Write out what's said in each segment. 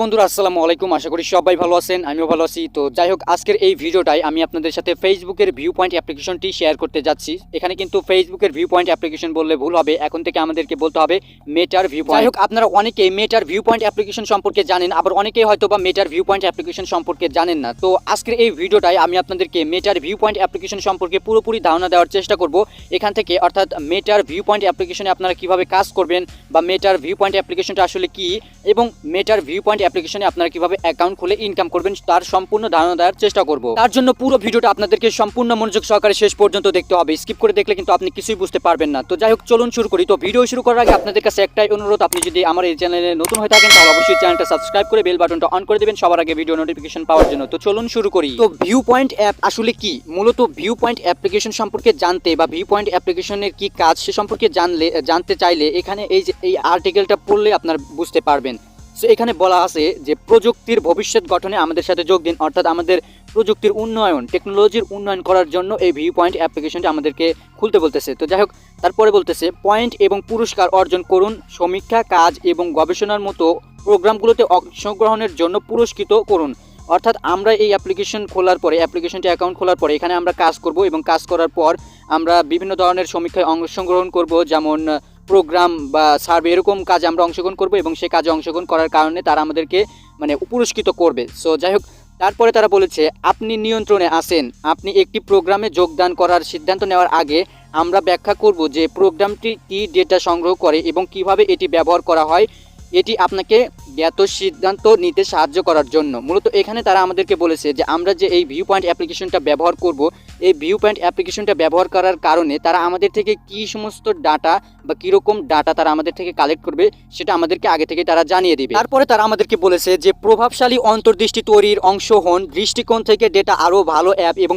বন্ধুরা আসসালামু আলাইকুম। আশা করি সবাই ভালো আছেন, আমিও ভালো আছি। তো যাই হোক, আজকের এই ভিডিওটায় আমি আপনাদের সাথে ফেসবুকের ভিউ পয়েন্ট অ্যাপ্লিকেশনটি শেয়ার করতে যাচ্ছি। এখানে কিন্তু ফেসবুকের ভিউ পয়েন্ট অ্যাপ্লিকেশন বললে ভুল হবে, এখন থেকে আমাদেরকে বলতে হবে মেটার ভিউ পয়েন্ট। যাই হোক, আপনারা অনেকেই মেটার ভিউ পয়েন্ট অ্যাপ্লিকেশন সম্পর্কে জানেন, আবার অনেকেই হয়তো বা মেটার ভিউ পয়েন্ট অ্যাপ্লিকেশন সম্পর্কে জানেন না। তো আজকের এই ভিডিওটায় আমি আপনাদেরকে মেটার ভিউ পয়েন্ট অ্যাপ্লিকেশন সম্পর্কে পুরোপুরি ধারণা দেওয়ার চেষ্টা করব এখান থেকে, অর্থাৎ মেটার ভিউ পয়েন্ট অ্যাপ্লিকেশনে আপনারা কিভাবে কাজ করবেন, বা মেটার ভিউ পয়েন্ট অ্যাপ্লিকেশনটা আসলে কি, এবং মেটার ভিউ পয়েন্ট অ্যাপ্লিকেশনে আপনারা কিভাবে অ্যাকাউন্ট খুলে ইনকাম করবেন তার সম্পূর্ণ ধারণা দেওয়ার চেষ্টা করব। তার জন্য পুরো ভিডিওটা আপনাদেরকে সম্পূর্ণ মনোযোগ সহকারে শেষ পর্যন্ত দেখতে হবে, স্কিপ করে দেখলে কিন্তু আপনি কিছুই বুঝতে পারবেন না। তো যাই হোক, চলুন শুরু করি। তো ভিডিও শুরু করার আগে আপনাদের কাছে একটাই অনুরোধ, আপনি যদি আমার এই চ্যানেলে নতুন হয়ে থাকেন তাহলে অবশ্যই চ্যানেলটা সাবস্ক্রাইব করে বেল বাটনটা অন করে দেবেন সবার আগে ভিডিও নোটিফিকেশন পাওয়ার জন্য। তো চলুন শুরু করি। তো ভিউ পয়েন্ট অ্যাপ আসলে কি? মূলত ভিউ পয়েন্ট অ্যাপ্লিকেশন সম্পর্কে জানতে বা ভিউ পয়েন্ট অ্যাপ্লিকেশনের কি কাজ সে সম্পর্কে জানতে চাইলে এখানে এই আর্টিকেলটা পড়লে আপনারা বুঝতে পারবেন। সো এখানে বলা আছে যে প্রযুক্তির ভবিষ্যৎ গঠনে আমাদের সাথে যোগ দিন, অর্থাৎ আমাদের প্রযুক্তির উন্নয়ন, টেকনোলজির উন্নয়ন করার জন্য এই ভিউ পয়েন্ট অ্যাপ্লিকেশনটি আমাদেরকে খুলতে বলতেছে। তো যাই হোক, তারপরে বলতেছে পয়েন্ট এবং পুরস্কার অর্জন করুন, সমীক্ষা, কাজ এবং গবেষণার মতো প্রোগ্রামগুলোতে অংশগ্রহণের জন্য পুরস্কৃত করুন। অর্থাৎ আমরা এই অ্যাপ্লিকেশন খোলার পরে, অ্যাপ্লিকেশনটি অ্যাকাউন্ট খোলার পরে এখানে আমরা কাজ করব, এবং কাজ করার পর আমরা বিভিন্ন ধরনের সমীক্ষায় অংশগ্রহণ করব, যেমন প্রোগ্রাম বা সার্ভে, এরকম কাজে আমরা অংশগ্রহণ করব, এবং সেই কাজে অংশগ্রহণ করার কারণে তারা আমাদেরকে পুরস্কৃত করবে। সো যাই হোক, তারপরে তারা বলেছে আপনি নিয়ন্ত্রণে আছেন। আপনি একটি প্রোগ্রামে যোগদান করার সিদ্ধান্ত নেওয়ার আগে আমরা ব্যাখ্যা করব যে প্রোগ্রামটি কী ডেটা সংগ্রহ করে এবং কিভাবে এটি ব্যবহার করা হয়। এটি আপনাকে জ্ঞাত সিদ্ধান্ত নিতে সাহায্য করার জন্য। মূলত এখানে তারা আমাদেরকে বলেছে যে আমরা যে এই ভিউ পয়েন্ট অ্যাপ্লিকেশনটা ব্যবহার করব, এই ভিউ পয়েন্ট অ্যাপ্লিকেশনটা ব্যবহার করার কারণে তারা আমাদের থেকে কী সমস্ত ডাটা বা কীরকম ডাটা তারা আমাদের থেকে কালেক্ট করবে সেটা আমাদেরকে আগে থেকে তারা জানিয়ে দিবে। তারপরে তারা আমাদেরকে বলেছে যে প্রভাবশালী অন্তর্দৃষ্টি তৈরির অংশ হন, দৃষ্টিকোণ থেকে ডেটা আরও ভালো অ্যাপ এবং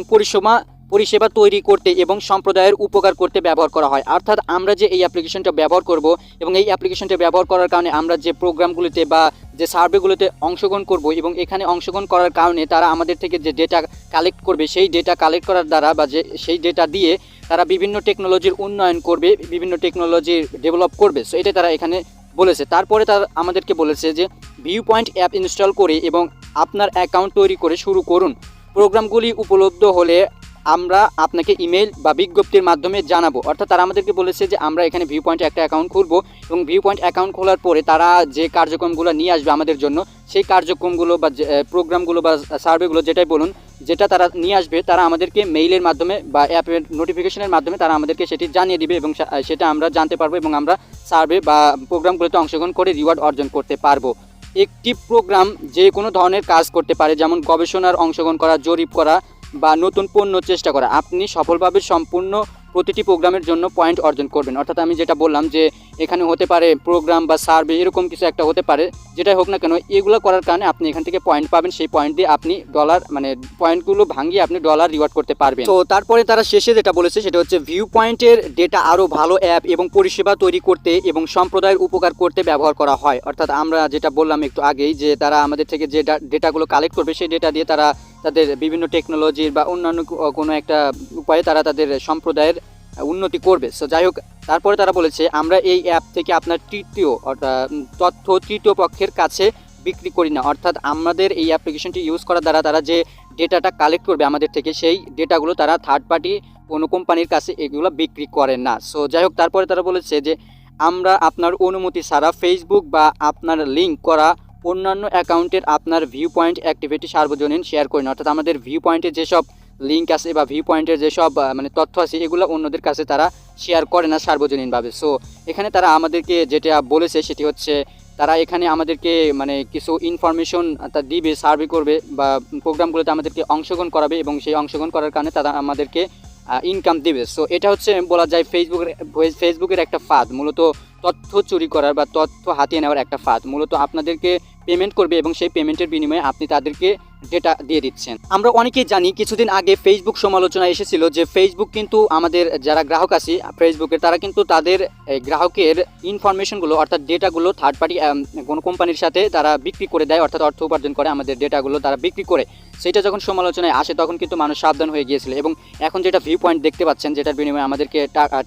পরিষেবা তৈরি করতে এবং সম্প্রদায়ের উপকার করতে ব্যবহার করা হয়। অর্থাৎ আমরা যে এই অ্যাপ্লিকেশনটা ব্যবহার করব, এবং এই অ্যাপ্লিকেশনটা ব্যবহার করার কারণে আমরা যে প্রোগ্রামগুলিতে বা যে সার্ভেগুলোতে অংশগ্রহণ করব, এবং এখানে অংশগ্রহণ করার কারণে তারা আমাদের থেকে যে ডেটা কালেক্ট করবে, সেই ডেটা কালেক্ট করার দ্বারা বা সেই ডেটা দিয়ে তারা বিভিন্ন টেকনোলজির উন্নয়ন করবে, বিভিন্ন টেকনোলজি ডেভেলপ করবে। সো এটা তারা এখানে বলেছে। তারপরে তারা আমাদেরকে বলেছে যে ভিউ পয়েন্ট অ্যাপ ইনস্টল করে এবং আপনার অ্যাকাউন্ট তৈরি করে শুরু করুন। প্রোগ্রামগুলি উপলব্ধ হলে আমরা আপনাকে ইমেল বা বিজ্ঞপ্তির মাধ্যমে জানাবো। অর্থাৎ তারা আমাদেরকে বলেছে যে আমরা এখানে ভিউ পয়েন্টে একটা অ্যাকাউন্ট খুলবো, এবং ভিউ পয়েন্ট অ্যাকাউন্ট খোলার পরে তারা যে কার্যক্রমগুলো নিয়ে আসবে আমাদের জন্য, সেই কার্যক্রমগুলো বা প্রোগ্রামগুলো বা সার্ভেগুলো যেটাই বলুন, যেটা তারা নিয়ে আসবে তারা আমাদেরকে মেইলের মাধ্যমে বা অ্যাপের নোটিফিকেশনের মাধ্যমে তারা আমাদেরকে সেটি জানিয়ে দিবে, এবং সেটা আমরা জানতে পারবো, এবং আমরা সার্ভে বা প্রোগ্রামগুলোতে অংশগ্রহণ করে রিওয়ার্ড অর্জন করতে পারবো। একটি প্রোগ্রাম যে কোনো ধরনের কাজ করতে পারে, যেমন গবেষণার অংশগ্রহণ করা, জরিপ করা বা নতুন পণ্য চেষ্টা করা। আপনি সফলভাবে সম্পূর্ণ প্রতিটি প্রোগ্রামের জন্য পয়েন্ট অর্জন করবেন। অর্থাৎ আমি যেটা বললাম যে এখানে হতে পারে প্রোগ্রাম বা সার্ভে, এরকম কিছু একটা হতে পারে, যেটাই হোক না কেন, এগুলো করার কারণে আপনি এখান থেকে পয়েন্ট পাবেন। সেই পয়েন্ট দিয়ে আপনি ডলার, পয়েন্টগুলো ভাঙিয়ে আপনি ডলার রিওয়ার্ড করতে পারবেন। তো তারপরে তারা শেষে যেটা বলেছে সেটা হচ্ছে ভিউ পয়েন্টের ডেটা আরও ভালো অ্যাপ এবং পরিষেবা তৈরি করতে এবং সম্প্রদায়ের উপকার করতে ব্যবহার করা হয়। অর্থাৎ আমরা যেটা বললাম একটু আগেই, যে তারা আমাদের থেকে যে ডেটাগুলো কালেক্ট করবে, সেই ডেটা দিয়ে তারা তাদের বিভিন্ন টেকনোলজির বা অন্যান্য কোনো একটা উপায়ে তারা তাদের সম্প্রদায়ের উন্নতি করবে। সো যাই হোক, তারপরে তারা বলেছে আমরা এই অ্যাপ থেকে আপনার তথ্য তৃতীয় পক্ষের কাছে বিক্রি করি না। অর্থাৎ আমাদের এই অ্যাপ্লিকেশনটি ইউজ করার দ্বারা তারা যে ডেটাটা কালেক্ট করবে আমাদের থেকে, সেই ডেটাগুলো তারা থার্ড পার্টি কোনো কোম্পানির কাছে এগুলো বিক্রি করে না। সো যাই হোক, তারপরে তারা বলেছে যে আমরা আপনার অনুমতি ছাড়া ফেসবুক বা আপনার লিঙ্ক করা অন্যান্য অ্যাকাউন্টের আপনার ভিউ পয়েন্ট অ্যাক্টিভিটি সার্বজনীন শেয়ার করি না। অর্থাৎ আমাদের ভিউ পয়েন্টে যেসব লিঙ্ক আছে বা ভিউ পয়েন্টের যেসব তথ্য আছে, এগুলো অন্যদের কাছে তারা শেয়ার করে না সার্বজনীনভাবে। সো এখানে তারা আমাদেরকে যেটা বলেছে সেটি হচ্ছে তারা এখানে আমাদেরকে কিছু ইনফরমেশন দিবে, সার্ভে করবে বা প্রোগ্রামগুলোতে আমাদেরকে অংশগ্রহণ করাবে, এবং সেই অংশগ্রহণ করার কারণে তারা আমাদেরকে ইনকাম দিবে। সো এটা হচ্ছে বলা যায় ফেসবুকের একটা ফাঁদ, মূলত তথ্য চুরি করার বা তথ্য হাতিয়ে নেওয়ার একটা ফাঁদ। মূলত আপনাদেরকে পেমেন্ট করবে, এবং সেই পেমেন্টের বিনিময়ে আপনি তাদেরকে ডেটা দিয়ে দিচ্ছেন। আমরা অনেকেই জানি কিছুদিন আগে ফেসবুক সমালোচনা এসেছিল যে ফেসবুক কিন্তু আমাদের যারা গ্রাহক আছে ফেসবুকের, তারা কিন্তু তাদের গ্রাহকের ইনফরমেশনগুলো অর্থাৎ ডেটাগুলো থার্ড পার্টি কোনো কোম্পানির সাথে তারা বিক্রি করে দেয়, অর্থাৎ অর্থ উপার্জন করে আমাদের ডেটাগুলো তারা বিক্রি করে। সেটা যখন সমালোচনায় আসে তখন কিন্তু মানুষ সাবধান হয়ে গিয়েছিল, এবং এখন যেটা ভিউ পয়েন্ট দেখতে পাচ্ছেন, যেটার বিনিময়ে আমাদেরকে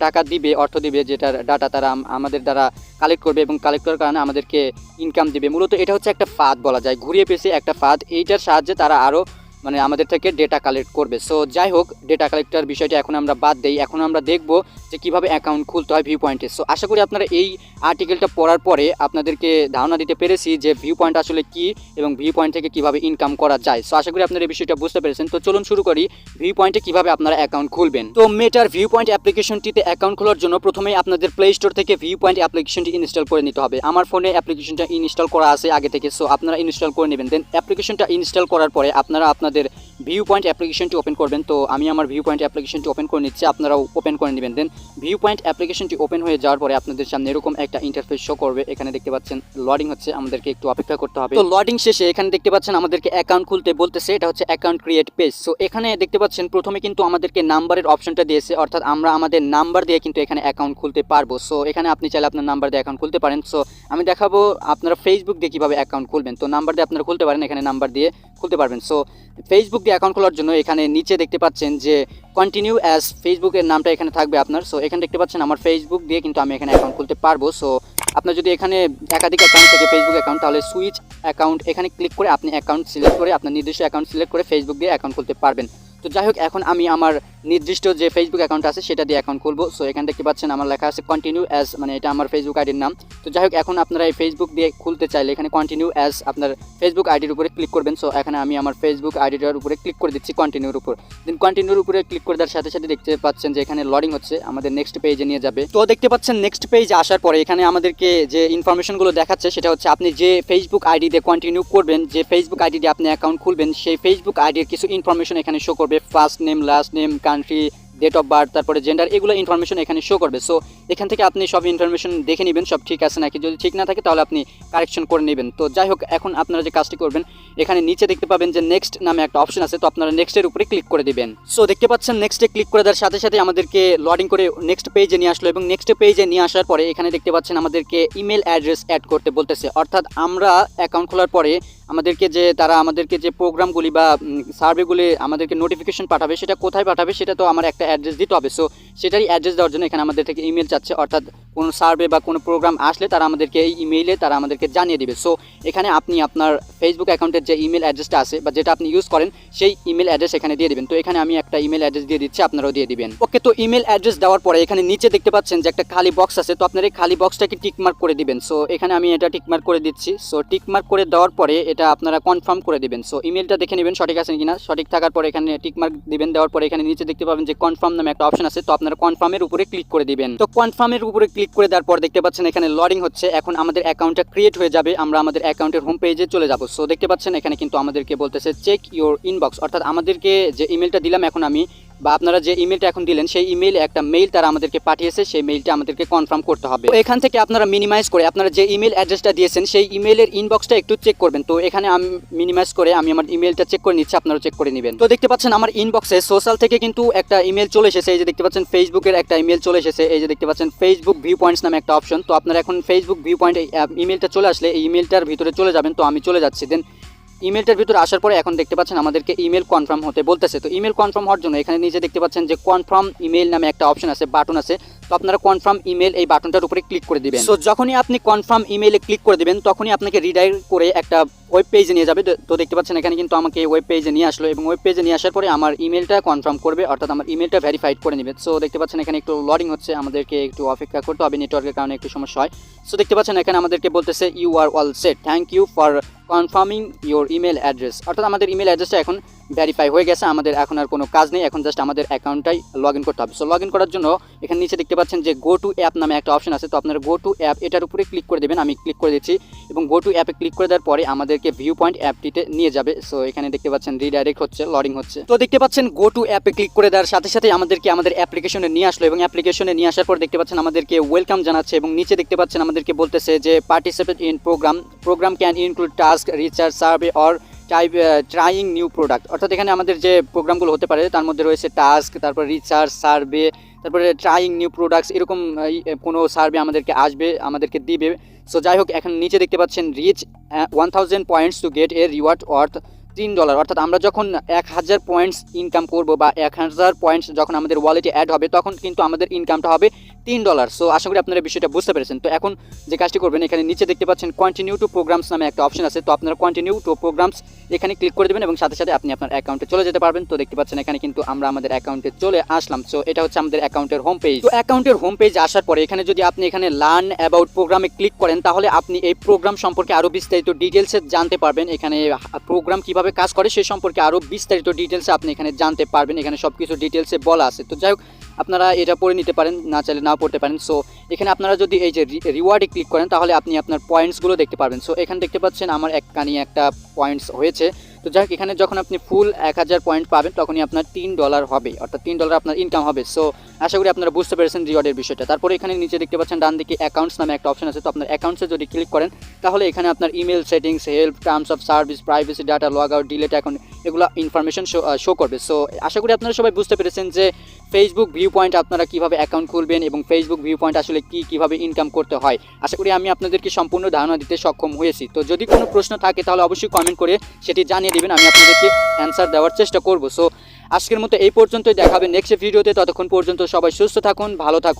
টাকা দিবে, অর্থ দিবে, যেটার ডাটা তারা আমাদের দ্বারা কালেক্ট করবে এবং কালেক্ট করার কারণে আমাদেরকে ইনকাম দিবে। মূলত এটা হচ্ছে একটা ফাঁদ বলা যায়, ঘুরিয়ে পেঁচিয়ে একটা ফাঁদ। এইটার সাহায্যে তারা আরও মানে আমাদের থেকে ডেটা কালেক্ট করবে। সো যাই হোক, ডেটা কালেক্টার বিষয়টা এখন আমরা বাদ দেই। এখন আমরা দেখব যে কীভাবে অ্যাকাউন্ট খুলতে হয় ভিউ পয়েন্টে। সো আশা করি আপনারা এই আর্টিকেলটা পড়ার পরে আপনাদেরকে ধারণা দিতে পেরেছি যে ভিউ পয়েন্ট আসলে কী এবং ভিউ পয়েন্ট থেকে কীভাবে ইনকাম করা যায়। সো আশা করি আপনারা এই বিষয়টা বুঝতে পেরেছেন। তো চলুন শুরু করি ভিউ পয়েন্টে কীভাবে আপনারা অ্যাকাউন্ট খুলবেন। তো মেটার ভিউ পয়েন্ট অ্যাপ্লিকেশনটিতে অ্যাকাউন্ট খোলার জন্য প্রথমেই আপনাদের প্লে স্টোর থেকে ভিউ পয়েন্ট অ্যাপ্লিকেশনটি ইনস্টল করে নিতে হবে। আমার ফোনে অ্যাপ্লিকেশনটা ইনস্টল করা আছে আগে থেকে, সো আপনারা ইনস্টল করে নেবেন। দেন অ্যাপ্লিকেশনটা ইনস্টল করার পরে আপনারা আপনাদের ভিউ পয়েন্ট অ্যাপ্লিকেশনটি ওপেন করবেন। তো আমি আমার ভিউ পয়েন্ট অ্যাপ্লিকেশনটি ওপেন করে নিচ্ছি, আপনারাও ওপেন করে নেবেন। দেন ভিউ পয়েন্ট অ্যাপ্লিকেশনটি ওপেন হয়ে যাওয়ার পরে আপনাদের সামনে এরকম একটা ইন্টারফেস শো করবে। এখানে দেখতে পাচ্ছেন লোডিং হচ্ছে, আমাদেরকে একটু অপেক্ষা করতে হবে। তো লোডিং শেষে এখানে দেখতে পাচ্ছেন আমাদেরকে অ্যাকাউন্ট খুলতে বলতেছে, এটা হচ্ছে অ্যাকাউন্ট ক্রিয়েট পেজ। সো এখানে দেখতে পাচ্ছেন প্রথমে কিন্তু আমাদেরকে নাম্বারের অপশনটা দিয়েছে, অর্থাৎ আমরা আমাদের নাম্বার দিয়ে কিন্তু এখানে অ্যাকাউন্ট খুলতে পারবো। সো এখানে আপনি চাইলে আপনার নাম্বার দিয়ে অ্যাকাউন্ট খুলতে পারেন। সো আমি দেখাবো আপনারা ফেসবুক দিয়ে কীভাবে অ্যাকাউন্ট খুলবেন। তো নাম্বার দিয়ে আপনারা খুলতে পারেন, এখানে নাম্বার দিয়ে খুলতে পারবেন। সো ফেসবুক দিয়ে অ্যাকাউন্ট খোলার জন্য এখানে নিচে দেখতে পাচ্ছেন যে কন্টিনিউ অ্যাজ ফেসবুকের নামটা এখানে থাকবে আপনার। সো এখানে দেখতে পাচ্ছেন আমার ফেসবুক দিয়ে কিন্তু আমি এখানে অ্যাকাউন্ট খুলতে পারবো। সো আপনার যদি এখানে একাধিক অ্যাকাউন্ট থেকে ফেসবুক অ্যাকাউন্ট, তাহলে সুইচ অ্যাকাউন্ট এখানে ক্লিক করে আপনি অ্যাকাউন্ট সিলেক্ট করে আপনার নির্দিষ্ট অ্যাকাউন্ট সিলেক্ট করে ফেসবুক দিয়ে অ্যাকাউন্ট খুলতে পারবেন। তো যাই হোক, এখন আমি আমার নির্দিষ্ট যে ফেসবুক অ্যাকাউন্ট আছে সেটা দিয়ে অ্যাকাউন্ট খুলবো। সো এখানে দেখতে পাচ্ছেন আমার লেখা আছে কন্টিনিউ অ্যাজ, মানে এটা আমার ফেসবুক আইডির নাম। তো যাই হোক, এখন আপনারা এই ফেসবুক দিয়ে খুলতে চাইলে এখানে কন্টিনিউ অ্যাজ আপনার ফেসবুক আইডির উপরে ক্লিক করবেন। সো এখানে আমি আমার ফেসবুক আইডিটার উপরে ক্লিক করে দিচ্ছি কন্টিনিউর উপর। দেন কন্টিনিউর উপরে ক্লিক করে দেওয়ার সাথে সাথে দেখতে পাচ্ছেন যে এখানে লোডিং হচ্ছে, আমাদের নেক্সট পেজে নিয়ে যাবে। তো দেখতে পাচ্ছেন নেক্সট পেজে আসার পরে এখানে আমাদেরকে যে ইনফরমেশনগুলো দেখাচ্ছে সেটা হচ্ছে আপনি যে ফেসবুক আইডি দিয়ে কন্টিনিউ করবেন, যে ফেসবুক আইডি দিয়ে আপনি অ্যাকাউন্ট খুলবেন, সেই ফেসবুক আইডির কিছু ইনফরমেশন এখানে শো করবে। First name, last name, country, date of birth, তারপরে জেন্ডার, এগুলো ইনফরমেশন এখানে শো করবে। সো এখান থেকে আপনি সব ইনফরমেশন দেখে নেবেন সব ঠিক আছে নাকি। যদি ঠিক না থাকে তাহলে আপনি কারেকশন করে নেবেন। তো যাই হোক, এখন আপনারা যে কাজটি করবেন, এখানে নিচে দেখতে পাবেন যে নেক্সট নামে একটা অপশন আছে। তো আপনারা নেক্সটের উপরে ক্লিক করে দিবেন। সো দেখতে পাচ্ছেন নেক্সটে ক্লিক করে দেওয়ার সাথে সাথে আমাদেরকে লোডিং করে নেক্সট পেজে নিয়ে আসলো, এবং নেক্সট পেজে নিয়ে আসার পরে এখানে দেখতে পাচ্ছেন আমাদেরকে ইমেল অ্যাড্রেস অ্যাড করতে বলতেছে। অর্থাৎ আমরা অ্যাকাউন্ট খোলার পরে তারা আমাদেরকে যে প্রোগ্রামগুলি বা সার্ভেগুলি আমাদেরকে নোটিফিকেশন পাঠাবে, সেটা কোথায় পাঠাবে সেটা তো আমার একটা অ্যাড্রেস দিতে হবে। সো সেটারই অ্যাড্রেস দেওয়ার জন্য এখানে আমাদের থেকে ইমেল চাচ্ছে, অর্থাৎ কোনো সার্ভে বা কোনো প্রোগ্রাম আসলে তারা আমাদেরকে এই ইমেইলে তারা আমাদেরকে জানিয়ে দেবে। সো এখানে আপনি আপনার ফেসবুক অ্যাকাউন্টের যে ইমেল অ্যাড্রেসটা আছে বা যেটা আপনি ইউজ করেন সেই ইমেল অ্যাড্রেস এখানে দিয়ে দেবেন। তো এখানে আমি একটা ইমেল অ্যাড্রেস দিয়ে দিচ্ছি, আপনারাও দিয়ে দিবেন। ওকে, তো ইমেল অ্যাড্রেস দেওয়ার পরে এখানে নিচে দেখতে পাচ্ছেন যে একটা খালি বক্স আছে। তো আপনার এই খালি বক্সটাকে টিকমার্ক করে দিবেন। সো এখানে আমি এটা টিকমার্ক করে দিচ্ছি। সো টিকমার্ক করে দেওয়ার পরে এটা আপনারা কনফার্ম করে দিবেন। সো ইমেলটা দেখে নেবেন সঠিক আছে কিনা। সঠিক থাকার পরে এখানে টিকমার্ক দিবেন। দেওয়ার পরে এখানে নিচে দেখতে পাবেন যে কনফার্ম নামে একটা অপশন আছে। তো আপনারা কনফার্মের উপরে ক্লিক করে দিবেন। তো কনফার্মের উপরে ক্লিক করে দেওয়ার পর দেখতে পাচ্ছেন এখানে লোডিং হচ্ছে। এখন আমাদের অ্যাকাউন্টটা ক্রিয়েট হয়ে যাবে, আমরা আমাদের অ্যাকাউন্টের হোম পেজে চলে যাব। সো দেখতে পাচ্ছেন এখানে কিন্তু আমাদেরকে বলতেছে চেক ইউর ইনবক্স, অর্থাৎ আমাদেরকে যে ইমেলটা দিলাম এখন আমি, বা আপনারা যে ইমেলটা এখন দিলেন সেই ইমেইলে একটা মেইল তারা আমাদেরকে পাঠিয়েছে, সেই মেইলটা আমাদেরকে কনফার্ম করতে হবে। তো এখান থেকে আপনারা মিনিমাইজ করে আপনারা যে ইমেল অ্যাড্রেসটা দিয়েছেন সেই ইমেইলের ইনবক্সটা একটু চেক করবেন। তো এখানে আমি মিনিমাইজ করে আমি আমার ইমেলটা চেক করে নিচ্ছি, আপনারা চেক করে নেবেন। তো দেখতে পাচ্ছেন আমার ইনবক্সে সোশ্যাল থেকে কিন্তু একটা ইমেল চলে এসেছে। এই যে দেখতে পাচ্ছেন ফেসবুকের একটা ইমেল চলে এসেছে। এই যে দেখতে পাচ্ছেন ফেসবুক ভিউ পয়েন্টস নামে একটা অপশন। তো আপনারা এখন ফেসবুক ভিউ পয়েন্ট ইমেলটা চলে আসলে এই ইমেলটার ভিতরে চলে যাবেন। তো আমি চলে যাচ্ছি। দেন ইমেলটার ভিতরে আসার পরে এখন দেখতে পাচ্ছেন আমাদেরকে ইমেল কনফার্ম হতে বলতেছে। তো ইমেল কনফার্ম হওয়ার জন্য এখানে নিচে দেখতে পাচ্ছেন যে কনফার্ম ইমেল নামে একটা অপশন আছে, বাটন আছে। তো আপনারা কনফার্ম ইমেল এই বাটনটার উপরে ক্লিক করে দিবেন। সো যখনই আপনি কনফার্ম ইমেলে ক্লিক করে দিবেন তখনই আপনাকে রিডাইরেক্ট করে একটা ওয়েব পেজে নিয়ে যাবে। তো দেখতে পাচ্ছেন এখানে কিন্তু আমাকে ওয়েব পেজে নিয়ে আসলো, এবং ওয়েব পেজে নিয়ে আসার পরে আমার ইমেলটা কনফার্ম করবে, অর্থাৎ আমার ইমেলটা ভেরিফাইড করে নেবে। সো দেখতে পাচ্ছেন এখানে একটু লোডিং হচ্ছে, আমাদেরকে একটু অপেক্ষা করতে হবে, নেটওয়ার্কের কারণে একটু সমস্যা হয়। সো দেখতে পাচ্ছেন এখানে আমাদেরকে বলতেছে you are all set, thank you for confirming your email address, অর্থাৎ আমাদের ইমেল অ্যাড্রেসটা এখন ভেরিফাই হয়ে গেছে। আমাদের এখন আর কোনো কাজ নেই, এখন জাস্ট আমাদের অ্যাকাউন্টটাই লগ ইন করতে হবে। সো লগ ইন করার জন্য এখানে নিচে দেখতে পাচ্ছেন যে গো টু অ্যাপ নামে একটা অপশন আছে। তো আপনারা গো টু অ্যাপ এটার উপরে ক্লিক করে দেবেন। আমি ক্লিক করে দিচ্ছি, এবং গো টু অ্যাপে ক্লিক করে দেওয়ার পরে আমাদেরকে ভিউ পয়েন্ট অ্যাপটিতে নিয়ে যাবে। সো এখানে দেখতে পাচ্ছেন রিডাইরেক্ট হচ্ছে, লোডিং হচ্ছে। তো দেখতে পাচ্ছেন গো টু অ্যাপে ক্লিক করে দেওয়ার সাথে সাথে আমাদেরকে আমাদের অ্যাপ্লিকেশনে নিয়ে আসলো, এবং অ্যাপ্লিকেশনে নিয়ে আসার পর দেখতে পাচ্ছেন আমাদেরকে ওয়েলকাম জানাচ্ছে, এবং নিচে দেখতে পাচ্ছেন আমাদেরকে বলতেছে যে participate in program can include task, research, survey or trying new product, অর্থাৎ এখানে আমাদের যে প্রোগ্রামগুলো হতে পারে তার মধ্যে রয়েছে টাস্ক, তারপর রিসার্চ, সার্ভে, তারপরে ট্রাইং নিউ প্রোডাক্টস, এরকম কোনো সার্ভে আমাদেরকে আসবে, আমাদেরকে দিবে। সো যাই হোক, এখন নিচে দেখতে পাচ্ছেন reach 1000 points to get a reward worth $3, অর্থাৎ আমরা যখন 1000 পয়েন্টস ইনকাম করব বা 1000 পয়েন্টস যখন আমাদের ওয়ালেটে অ্যাড হবে তখন কিন্তু আমাদের ইনকামটা হবে $3। সো আশা করি আপনারা বিষয়টা বুঝতে পেরেছেন। তো এখন যে কাজটি করবেন, এখানে নিচে দেখতে পাচ্ছেন কন্টিনিউ টু প্রোগ্রামস নামে একটা অপশন আছে। তো আপনারা কন্টিনিউ টু প্রোগ্রামস এখানে ক্লিক করে দেবেন এবং সাথে সাথে আপনি আপনার অ্যাকাউন্টে চলে যেতে পারবেন। তো দেখতে পাচ্ছেন এখানে কিন্তু আমরা আমাদের অ্যাকাউন্টে চলে আসলাম। সো এটা হচ্ছে আমাদের অ্যাকাউন্টের হোম পেজ। তো অ্যাকাউন্টের হোম পেজে আসার পরে এখানে যদি আপনি এখানে লার্ন অ্যাবাউট প্রোগ্রামে ক্লিক করেন, তাহলে আপনি এই প্রোগ্রাম সম্পর্কে আরও বিস্তারিত ডিটেলসে জানতে পারবেন। এখানে প্রোগ্রাম কিভাবে কাজ করে সে সম্পর্কে আরও বিস্তারিত ডিটেলসে আপনি এখানে জানতে পারবেন। এখানে সব কিছু ডিটেলসে বলা আছে। তো যাই হোক, আপনারা এটা পড়ে নিতে পারেন, না চাইলে নাও পড়তে পারেন। সো এখানে আপনারা যদি এই যে রিওয়ার্ডে ক্লিক করেন, তাহলে আপনি আপনার পয়েন্টসগুলো দেখতে পারবেন। সো এখানে দেখতে পাচ্ছেন আমার একটা পয়েন্টস হয়েছে। তো যাই হোক, এখানে যখন আপনি ফুল 1000 পয়েন্ট পাবেন, তখনই আপনার $3 হবে, অর্থাৎ $3 আপনার ইনকাম হবে। সো আশা করি আপনারা বুঝতে পেরেছেন রিওয়ার্ডের বিষয়টা। তারপরে এখানে নিচে দেখতে পাচ্ছেন ডান দিকে অ্যাকাউন্টস নামে একটা অপশন আছে। তো আপনার অ্যাকাউন্টসে যদি ক্লিক করেন, তাহলে এখানে আপনার email settings, help, terms of service, privacy, data, log out, delete account, এগুলো ইনফরমেশন শো করবে। সো আশা করি আপনারা সবাই বুঝতে পেরেছেন যে ফেসবুক ভিউ পয়েন্ট আপনারা কীভাবে অ্যাকাউন্ট খুলবেন এবং ফেসবুক ভিউ পয়েন্ট আসলে কীভাবে ইনকাম করতে হয়। আশা করি আমি আপনাদেরকে সম্পূর্ণ ধারণা দিতে সক্ষম হয়েছি। তো যদি কোনো প্রশ্ন থাকে তাহলে অবশ্যই কমেন্ট করে সেটি জানিয়ে দেবেন, আমি আপনাদেরকে অ্যান্সার দেওয়ার চেষ্টা করব। সো আজকের মতো এই পর্যন্তই, দেখাবে নেক্সট ভিডিওতে। ততক্ষণ পর্যন্ত সবাই সুস্থ থাকুন, ভালো থাকুন।